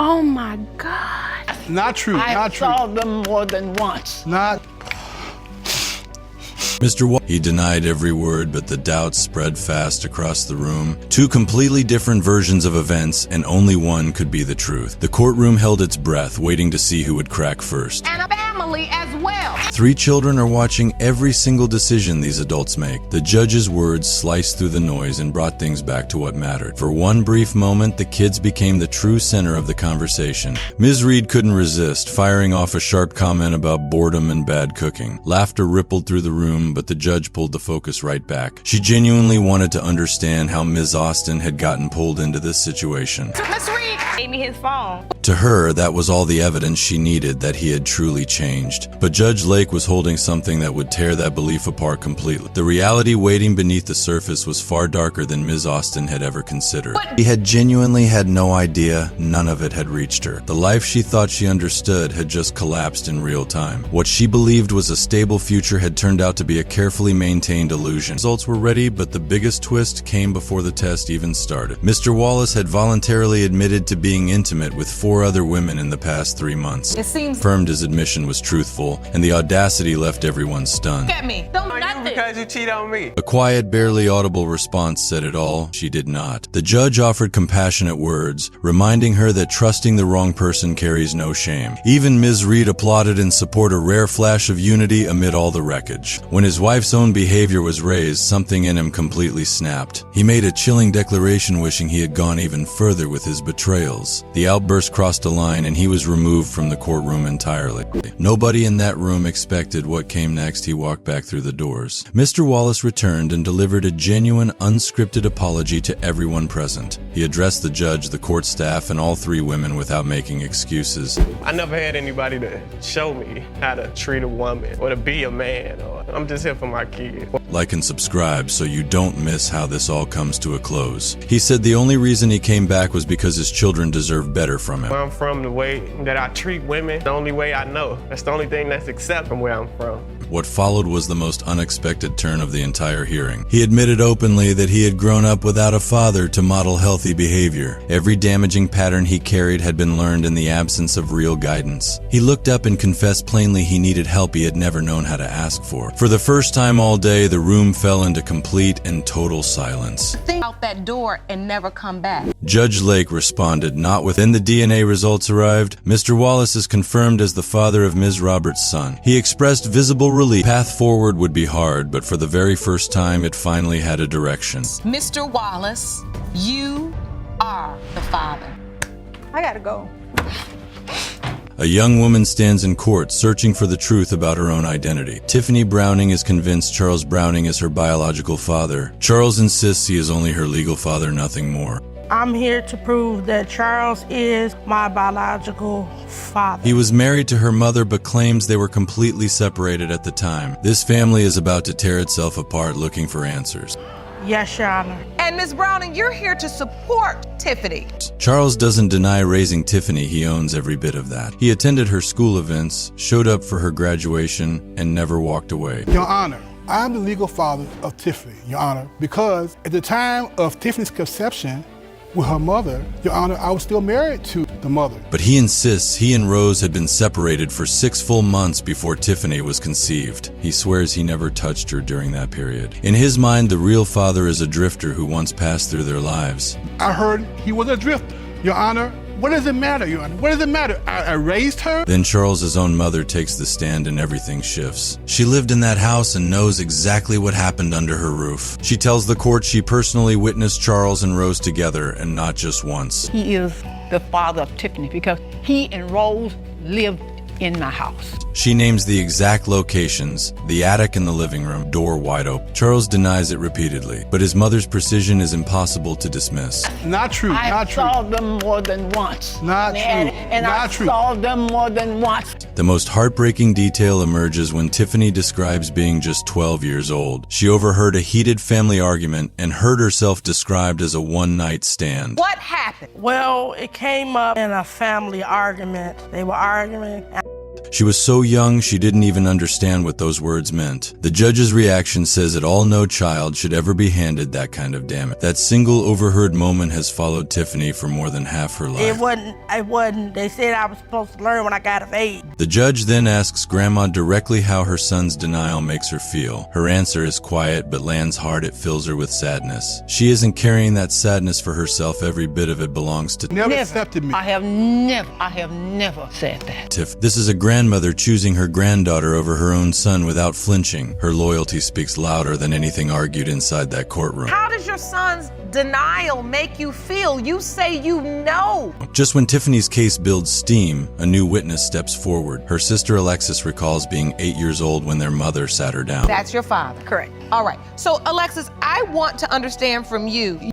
Oh my God. Not true, not true. I saw them more than once. Not. He denied every word, but the doubts spread fast across the room. Two completely different versions of events, and only one could be the truth. The courtroom held its breath, waiting to see who would crack first. And a family as well. 3 children are watching every single decision these adults make. The judge's words sliced through the noise and brought things back to what mattered. For one brief moment, the kids became the true center of the conversation. Ms. Reed couldn't resist, firing off a sharp comment about boredom and bad cooking. Laughter rippled through the room, but the judge pulled the focus right back. She genuinely wanted to understand how Ms. Austin had gotten pulled into this situation. Ms. Reed gave me his phone. To her, that was all the evidence she needed that he had truly changed. But Judge Lake was holding something that would tear that belief apart completely. The reality waiting beneath the surface was far darker than Ms. Austin had ever considered. He had genuinely had no idea none of it had reached her. The life she thought she understood had just collapsed in real time. What she believed was a stable future had turned out to be a carefully maintained illusion. Results were ready, but the biggest twist came before the test even started. Mr. Wallace had voluntarily admitted to being intimate with 4 other women in the past 3 months. It seems Confirmed his admission was truthful, and the audacity left everyone stunned. at me. Don't nothing. Because you cheat on me. A quiet, barely audible response said it all. She did not. The judge offered compassionate words, reminding her that trusting the wrong person carries no shame. Even Ms. Reed applauded in support, a rare flash of unity amid all the wreckage. When his wife's own behavior was raised, something in him completely snapped. He made a chilling declaration wishing he had gone even further with his betrayals. The outburst crossed a line and he was removed from the courtroom entirely. Nobody in that room expected what came next. He walked back through the doors. Mr. Wallace returned and delivered a genuine, unscripted apology to everyone present. He addressed the judge, the court staff, and all 3 women without making excuses. I never had anybody to show me how to treat a woman or to be a man. I'm just here for my kids. Like and subscribe so you don't miss how this all comes to a close. He said the only reason he came back was because his children deserve better from him. Where I'm from, the way that I treat women, the only way I know. That's the only thing that's accepted from where I'm from. What followed was the most unexpected turn of the entire hearing. He admitted openly that he had grown up without a father to model healthy behavior. Every damaging pattern he carried had been learned in the absence of real guidance. He looked up and confessed plainly he needed help he had never known how to ask for. For the first time all day, the room fell into complete and total silence. Think out that door and never come back. Judge Lake responded, not within the DNA results arrived. Mr. Wallace is confirmed as the father of Ms. Roberts' son. He expressed visible relief. Path forward would be hard, but for the very first time, it finally had a direction. Mr. Wallace, you are the father. I gotta go. A young woman stands in court searching for the truth about her own identity. Tiffany Browning is convinced Charles Browning is her biological father. Charles insists he is only her legal father, nothing more. I'm here to prove that Charles is my biological father. He was married to her mother but claims they were completely separated at the time. This family is about to tear itself apart looking for answers. Yes, Your Honor. And Ms. Browning, you're here to support Tiffany. Charles doesn't deny raising Tiffany. He owns every bit of that. He attended her school events, showed up for her graduation, and never walked away. Your Honor, I'm the legal father of Tiffany, Your Honor, because at the time of Tiffany's conception with her mother, Your Honor, I was still married to the mother. But he insists he and Rose had been separated for 6 full months before Tiffany was conceived. He swears he never touched her during that period. In his mind, the real father is a drifter who once passed through their lives. I heard he was a drifter. Your Honor, what does it matter, Your Honor? What does it matter? I raised her? Then Charles's own mother takes the stand and everything shifts. She lived in that house and knows exactly what happened under her roof. She tells the court she personally witnessed Charles and Rose together, and not just once. He is the father of Tiffany because he and Rose lived in my house. She names the exact locations, the attic and the living room, door wide open. Charles denies it repeatedly, but his mother's precision is impossible to dismiss. Not true, not true. I saw them more than once. Not true, And not I true. saw them more than once. The most heartbreaking detail emerges when Tiffany describes being just 12 years old. She overheard a heated family argument and heard herself described as a one-night stand. What happened? Well, it came up in a family argument. They were arguing. She was so young she didn't even understand what those words meant. The judge's reaction says that no child should ever be handed that kind of damage. That single overheard moment has followed Tiffany for more than half her life. It wasn't. They said I was supposed to learn when I got of age. The judge then asks Grandma directly how her son's denial makes her feel. Her answer is quiet but lands hard. It fills her with sadness. She isn't carrying that sadness for herself. Every bit of it belongs to Never accepted me. I have never said that. Tiff. This is a grandmother choosing her granddaughter over her own son without flinching. Her loyalty speaks louder than anything argued inside that courtroom. How does your son's denial make you feel? You say you know. Just when Tiffany's case builds steam, a new witness steps forward. Her sister Alexis recalls being 8 years old when their mother sat her down. That's your father. Correct. All right. So, Alexis, I want to understand from you.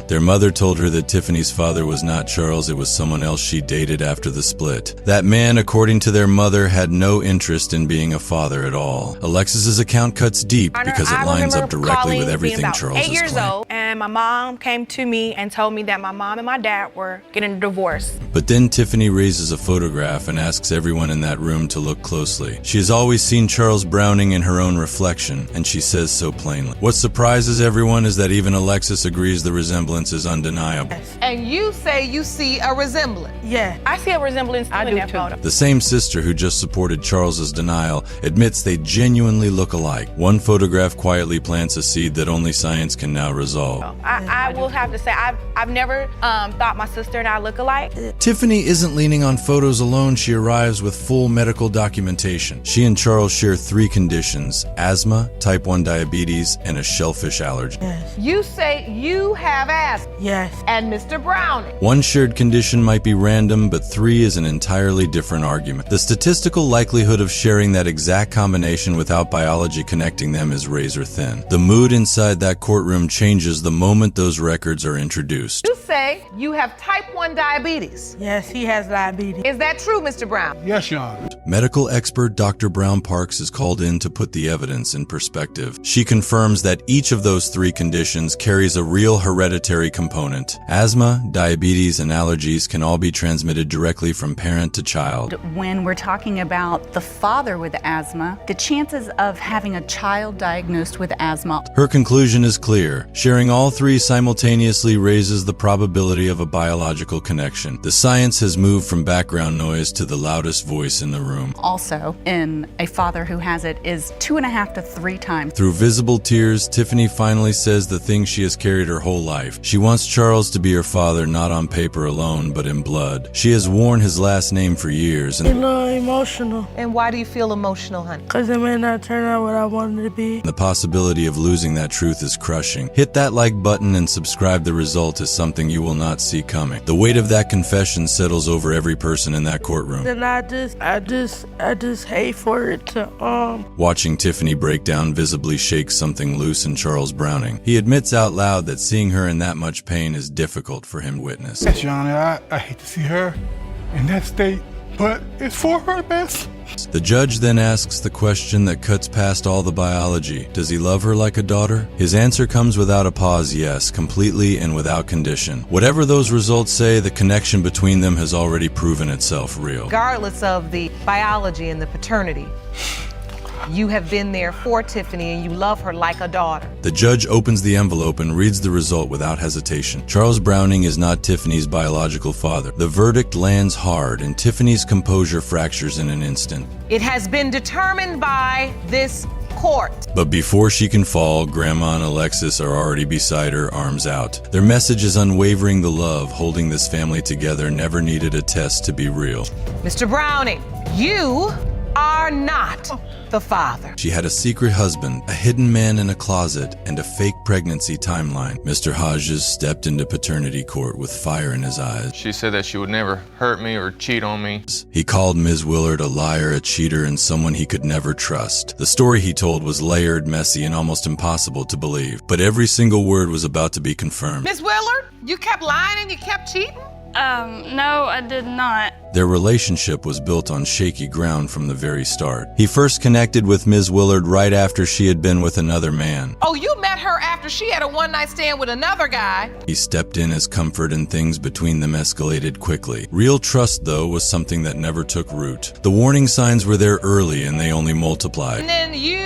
Their mother told her that Tiffany's father was not Charles, it was someone else she dated after the split. That man, according to their mother, had no interest in being a father at all. Alexis's account cuts deep because it lines up directly with everything Charles has claimed. 8 years old, and my mom came to me and told me that my mom and my dad were getting a divorce. But then Tiffany raises a photograph and asks everyone in that room to look closely. She has always seen Charles Browning in her own reflection, and she says so plainly. What surprises everyone is that even Alexis agrees the resemblance is undeniable. And you say you see a resemblance. Yeah. I see a resemblance I in do that too. photo. The same sister who just supported Charles's denial admits they genuinely look alike. One photograph quietly plants a seed that only science can now resolve. I will have to say, I've never thought my sister and I look alike. Tiffany isn't leaning on photos alone. She arrives with full medical documentation. She and Charles share 3 conditions: asthma, type 1 diabetes, and a shellfish allergy. Yes. You say you have asthma. Yes. And Mr. Browning. One shared condition might be random, but 3 is an entirely different argument. The statistical likelihood of sharing that exact combination without biology connecting them is razor thin. The mood inside that courtroom changes the moment those records are introduced. You say you have type 1 diabetes. Yes, he has diabetes. Is that true, Mr. Brown? Yes, Your Honor. Medical expert Dr. Brown Parks is called in to put the evidence in perspective. She confirms that each of those 3 conditions carries a real hereditary component. Asthma, diabetes, and allergies can all be transmitted directly from parent to child. When we're talking about the father with asthma, the chances of having a child diagnosed with asthma. Her conclusion is clear. Sharing all 3 simultaneously raises the probability of a biological connection. The science has moved from background noise to the loudest voice in the room. Also, in a father who has it is 2.5 to 3 times. Through visible tears, Tiffany finally says the thing she has carried her whole life. She wants Charles to be her father, not on paper alone, but in blood. She has worn his last name for years. You know, emotional. And why do you feel emotional, honey? Because it may not turn out what I wanted it to be. The possibility of losing that truth is crushing. Hit that like button and subscribe. The result is something you will not see coming. The weight of that confession settles over every person in that courtroom. And I just hate for it to, Watching Tiffany break down visibly shakes something loose in Charles Browning. He admits out loud that seeing her in that much pain is difficult for him to witness. Yes, Your Honor. I hate to see her in that state, but it's for her best. The judge then asks the question that cuts past all the biology. Does he love her like a daughter? His answer comes without a pause, yes, completely and without condition. Whatever those results say, the connection between them has already proven itself real. Regardless of the biology and the paternity, you have been there for Tiffany and you love her like a daughter. The judge opens the envelope and reads the result without hesitation. Charles Browning is not Tiffany's biological father. The verdict lands hard and Tiffany's composure fractures in an instant. It has been determined by this court. But before she can fall, Grandma and Alexis are already beside her, arms out. Their message is unwavering. The love holding this family together never needed a test to be real. Mr. Browning, you are not the father. She had a secret husband, a hidden man in a closet, and a fake pregnancy timeline. Mr. Hodges stepped into paternity court with fire in his eyes. She said that she would never hurt me or cheat on me. He called Ms. Willard a liar, a cheater, and someone he could never trust. The story he told was layered, messy, and almost impossible to believe. But every single word was about to be confirmed. Miss Willard, you kept lying and you kept cheating? No, I did not. Their relationship was built on shaky ground from the very start. He first connected with Ms. Willard right after she had been with another man. Oh, you met her after she had a one-night stand with another guy. He stepped in as comfort and things between them escalated quickly. Real trust, though, was something that never took root. The warning signs were there early and they only multiplied. And then you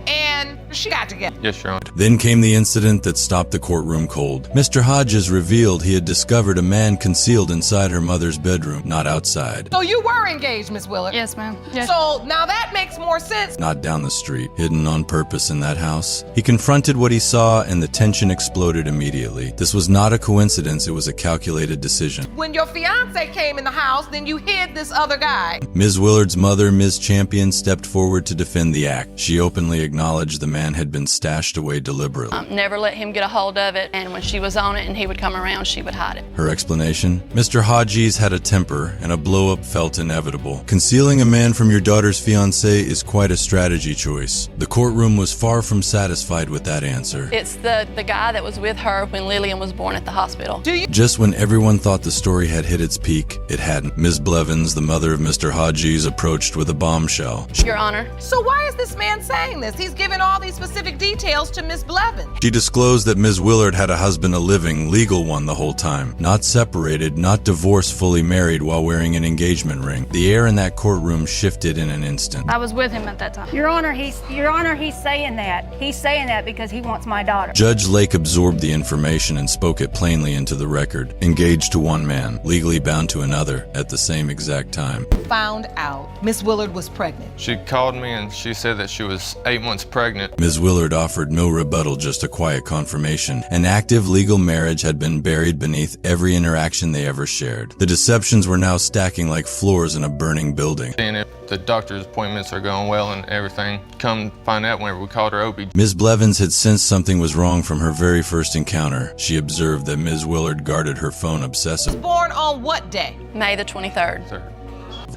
and she got together. Yes, Your Honor. Then came the incident that stopped the courtroom cold. Mr. Hodges revealed he had discovered a man concealed inside her mother's bedroom, not outside. So you were engaged, Miss Willard? Yes, ma'am. Yes. So now that makes more sense. Not down the street, hidden on purpose in that house. He confronted what he saw and the tension exploded immediately. This was not a coincidence, it was a calculated decision. When your fiance came in the house, then you hid this other guy. Ms. Willard's mother, Ms. Champion, stepped forward to defend the act. She openly acknowledged the man had been stashed away deliberately. Never let him get a hold of it, and when she was on it and he would come around, she would hide it. Her explanation? Mr. Hodges had a temper, and a blow-up felt inevitable. Concealing a man from your daughter's fiancé is quite a strategy choice. The courtroom was far from satisfied with that answer. It's the guy that was with her when Lillian was born at the hospital. Just when everyone thought the story had hit its peak, it hadn't. Ms. Blevins, the mother of Mr. Hodges, approached with a bombshell. Your Honor. So why is this man saying this? He's giving all these specific details to Miss Blevins. She disclosed that Ms. Willard had a husband, a living, legal one the whole time. Not separated, not divorced, fully married while wearing an engagement ring. The air in that courtroom shifted in an instant. I was with him at that time. Your Honor, he's saying that. He's saying that because he wants my daughter. Judge Lake absorbed the information and spoke it plainly into the record. Engaged to one man, legally bound to another at the same exact time. Found out Miss Willard was pregnant. She called me and she said that she was 8 months pregnant. Ms. Willard offered no rebuttal, just a quiet confirmation. An active legal marriage had been buried beneath every interaction they ever shared. The deceptions were now stacking like floors in a burning building. Seeing if the doctor's appointments are going well and everything. Come find out whenever we called her OB. Ms. Blevins had sensed something was wrong from her very first encounter. She observed that Ms. Willard guarded her phone obsessively. Born on what day? May the 23rd. Sir.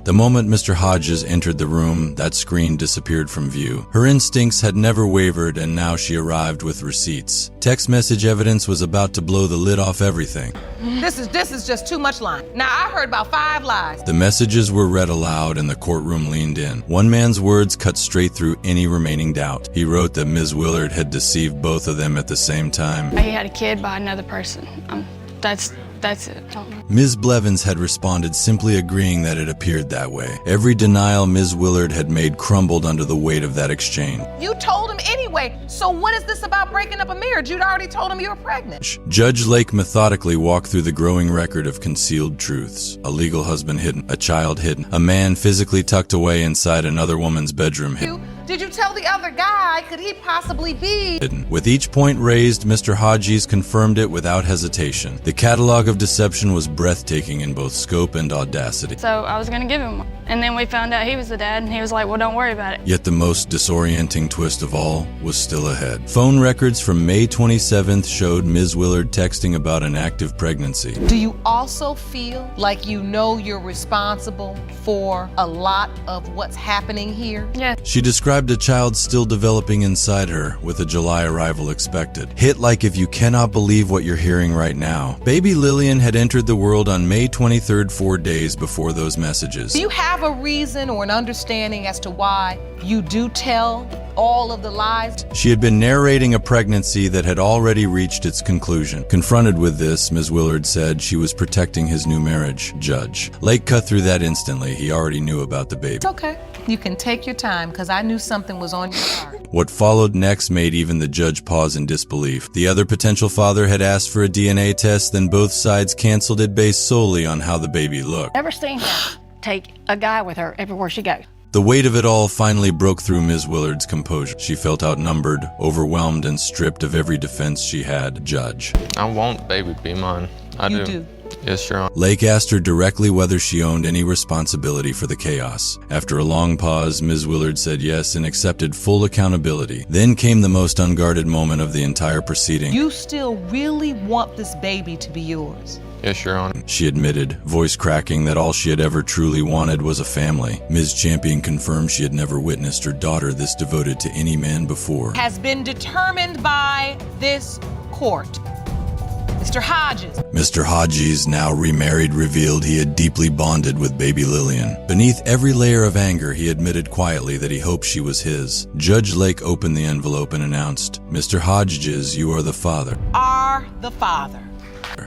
The moment Mr. Hodges entered the room, that screen disappeared from view. Her instincts had never wavered, and now she arrived with receipts. Text message evidence was about to blow the lid off everything. This is just too much lying. Now, I heard about 5 lies. The messages were read aloud and the courtroom leaned in. One man's words cut straight through any remaining doubt. He wrote that Ms. Willard had deceived both of them at the same time. He had a kid by another person. That's it. Ms. Blevins had responded, simply agreeing that it appeared that way. Every denial Ms. Willard had made crumbled under the weight of that exchange. You told him anyway, so what is this about breaking up a marriage? You'd already told him you were pregnant. Judge Lake methodically walked through the growing record of concealed truths. A legal husband hidden, a child hidden, a man physically tucked away inside another woman's bedroom hidden. Did you tell the other guy? Could he possibly be hidden? With each point raised, Mr. Hodges confirmed it without hesitation. The catalog of deception was breathtaking in both scope and audacity. So I was going to give him one. And then we found out he was the dad, and he was like, well, don't worry about it. Yet the most disorienting twist of all was still ahead. Phone records from May 27th showed Ms. Willard texting about an active pregnancy. Do you also feel like you know you're responsible for a lot of what's happening here? Yeah. She described a child still developing inside her, with a July arrival expected. Hit like if you cannot believe what you're hearing right now. Baby Lillian had entered the world on May 23rd, 4 days before those messages. Do you have a reason or an understanding as to why you do tell all of the lies? She had been narrating a pregnancy that had already reached its conclusion. Confronted with this, Ms. Willard said she was protecting his new marriage. Judge Lake cut through that instantly. He already knew about the baby. It's okay. You can take your time, because I knew something was on your heart. What followed next made even the judge pause in disbelief. The other potential father had asked for a DNA test, then both sides canceled it based solely on how the baby looked. Never seen her take a guy with her everywhere she goes. The weight of it all finally broke through Ms. Willard's composure. She felt outnumbered, overwhelmed, and stripped of every defense she had. Judge. I want baby to be mine. I do. Yes, Your Honor. Lake asked her directly whether she owned any responsibility for the chaos. After a long pause, Ms. Willard said yes and accepted full accountability. Then came the most unguarded moment of the entire proceeding. You still really want this baby to be yours? Yes, Your Honor. She admitted, voice cracking, that all she had ever truly wanted was a family. Ms. Champion confirmed she had never witnessed her daughter this devoted to any man before. Has been determined by this court. Mr. Hodges. Mr. Hodges, now remarried, revealed he had deeply bonded with baby Lillian. Beneath every layer of anger, he admitted quietly that he hoped she was his. Judge Lake opened the envelope and announced, "Mr. Hodges, you are the father." Are the father.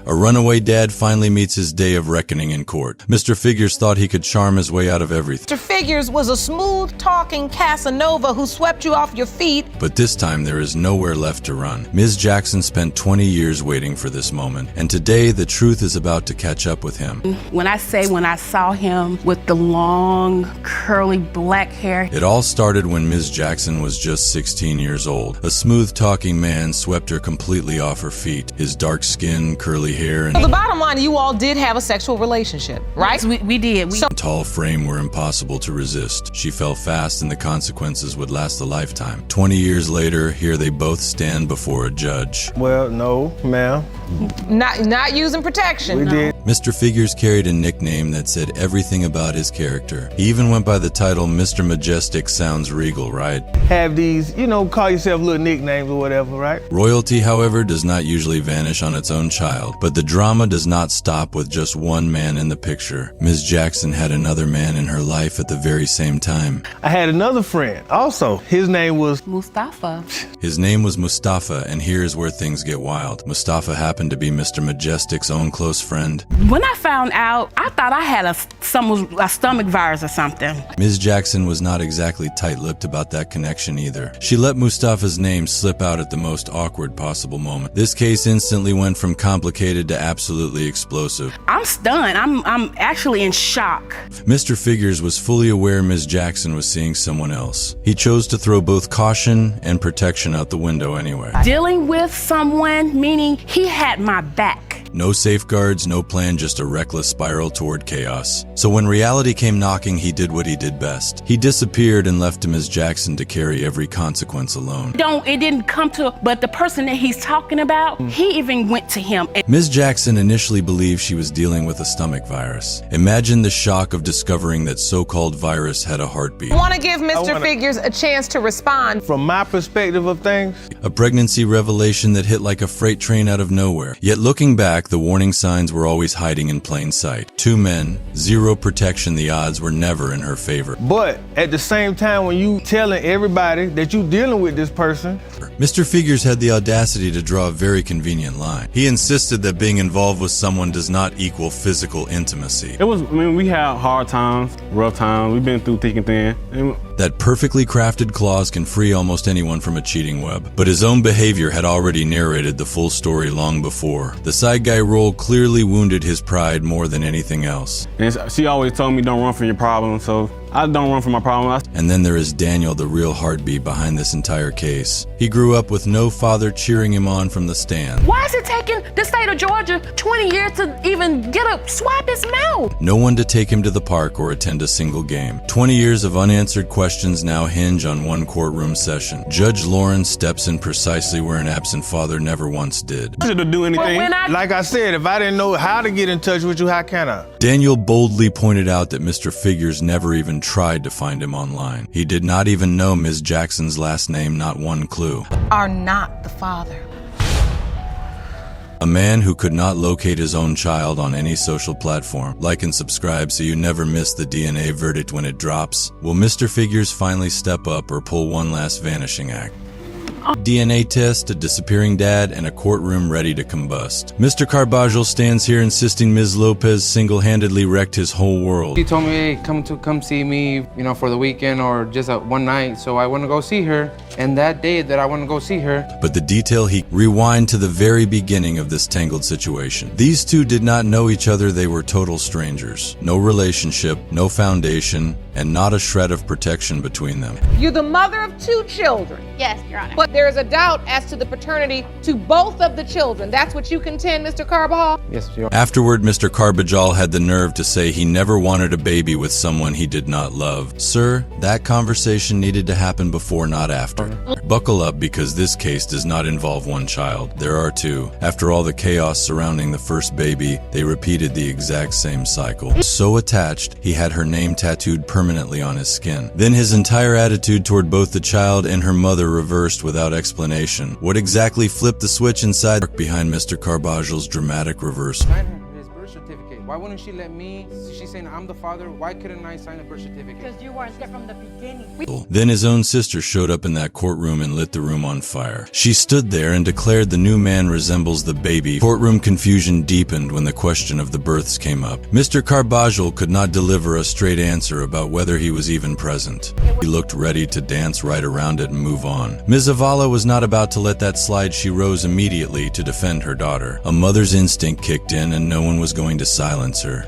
A runaway dad finally meets his day of reckoning in court. Mr. Figures thought he could charm his way out of everything. Mr. Figures was a smooth-talking Casanova who swept you off your feet. But this time there is nowhere left to run. Ms. Jackson spent 20 years waiting for this moment, and today the truth is about to catch up with him. When I saw him with the long, curly black hair. It all started when Ms. Jackson was just 16 years old. A smooth-talking man swept her completely off her feet. His dark skin, curly hair, and The bottom line, you all did have a sexual relationship, right? We did. tall frame were impossible to resist. She fell fast and the consequences would last a lifetime. 20 years later, here they both stand before a judge. Well, no, ma'am. Not using protection. We did. Mr. Figures carried a nickname that said everything about his character. He even went by the title Mr. Majestic. Sounds regal, right? Have these, call yourself little nicknames or whatever, right? Royalty, however, does not usually vanish on its own child, but the drama does not stop with just one man in the picture. Ms. Jackson had another man in her life at the very same time. I had another friend also. His name was Mustafa. His name was Mustafa, and here's where things get wild. Mustafa happened to be Mr. Majestic's own close friend. When I found out, I thought I had a stomach virus or something. Ms. Jackson was not exactly tight-lipped about that connection either. She let Mustafa's name slip out at the most awkward possible moment. This case instantly went from complicated to absolutely explosive. I'm stunned. I'm actually in shock. Mr. Figures was fully aware Ms. Jackson was seeing someone else. He chose to throw both caution and protection out the window anyway. Dealing with someone, meaning he had my back. No safeguards, no plan, just a reckless spiral toward chaos. So when reality came knocking, he did what he did best. He disappeared and left Ms. Jackson to carry every consequence alone. It didn't come to, but the person that he's talking about, he even went to him. Ms. Jackson initially believed she was dealing with a stomach virus. Imagine the shock of discovering that so-called virus had a heartbeat. I want to give Mr. Figures a chance to respond. From my perspective of things, A pregnancy revelation that hit like a freight train out of nowhere. Yet looking back, the warning signs were always hiding in plain sight. 2 men, 0 protection, the odds were never in her favor. but at the same time, when you telling everybody that you dealing with this person, Mr. Figures had the audacity to draw a very convenient line. He insisted that being involved with someone does not equal physical intimacy. We had hard times, rough times. We've been through thick and thin. That perfectly crafted clause can free almost anyone from a cheating web. But his own behavior had already narrated the full story long before. The side guy role clearly wounded his pride more than anything else. And she always told me don't run from your problems, so I don't run from my problems. And then there is Daniel, the real heartbeat behind this entire case. He grew up with no father cheering him on from the stand. Why is it taking the state of Georgia 20 years to even get a swab his mouth? No one to take him to the park or attend a single game. 20 years of unanswered questions now hinge on one courtroom session. Judge Lauren steps in precisely where an absent father never once did. I shouldn't do anything. like I said, if I didn't know how to get in touch with you, how can I? Daniel boldly pointed out that Mr. Figures never even tried to find him online. He did not even know Ms. Jackson's last name, not one clue. Are not the father. A man who could not locate his own child on any social platform. Like and subscribe so you never miss the DNA verdict when it drops. Will Mr. Figures finally step up or pull one last vanishing act? DNA test, a disappearing dad, and a courtroom ready to combust. Mr. Carbajal stands here insisting Ms. Lopez single-handedly wrecked his whole world. She told me, hey, come see me, for the weekend or just one night. So I went to go see her. And that day that I went to go see her. But the detail he rewind to the very beginning of this tangled situation. These two did not know each other. They were total strangers. No relationship, no foundation, and not a shred of protection between them. You're the mother of 2 children. Yes, Your Honor. But there is a doubt as to the paternity to both of the children. That's what you contend, Mr. Carbajal? Yes, Your Honor. Afterward, Mr. Carbajal had the nerve to say he never wanted a baby with someone he did not love. Sir, that conversation needed to happen before, not after. Buckle up, because this case does not involve one child. There are 2. After all the chaos surrounding the first baby, they repeated the exact same cycle. So attached, he had her name tattooed permanently on his skin. Then his entire attitude toward both the child and her mother reversed without without explanation. What exactly flipped the switch inside behind Mr. Carbajal's dramatic reversal? Sign his birth certificate. Why wouldn't she let me? She's saying I'm the father. Why couldn't I sign a birth certificate? Because you weren't there from the beginning. Then his own sister showed up in that courtroom and lit the room on fire. She stood there and declared the new man resembles the baby. Courtroom confusion deepened when the question of the births came up. Mr. Carbajal could not deliver a straight answer about whether he was even present. He looked ready to dance right around it and move on. Ms. Zavala was not about to let that slide. She rose immediately to defend her daughter. A mother's instinct kicked in and no one was going to silence her.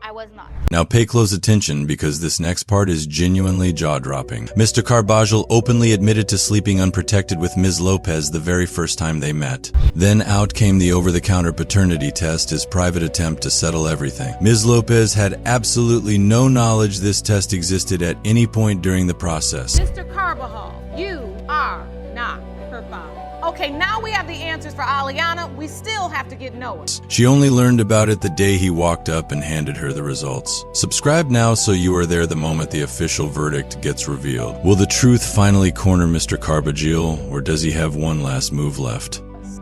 I was not. Now pay close attention because this next part is genuinely jaw-dropping. Mr. Carbajal openly admitted to sleeping unprotected with Ms. Lopez the very first time they met. Then out came the over-the-counter paternity test, his private attempt to settle everything. Ms. Lopez had absolutely no knowledge this test existed at any point during the process. Mr. Carbajal, you are not her father. Okay, now we have the answers for Aliana. We still have to get Noah. She only learned about it the day he walked up and handed her the results. Subscribe now so you are there the moment the official verdict gets revealed. Will the truth finally corner Mr. Carbajal, or does he have one last move left?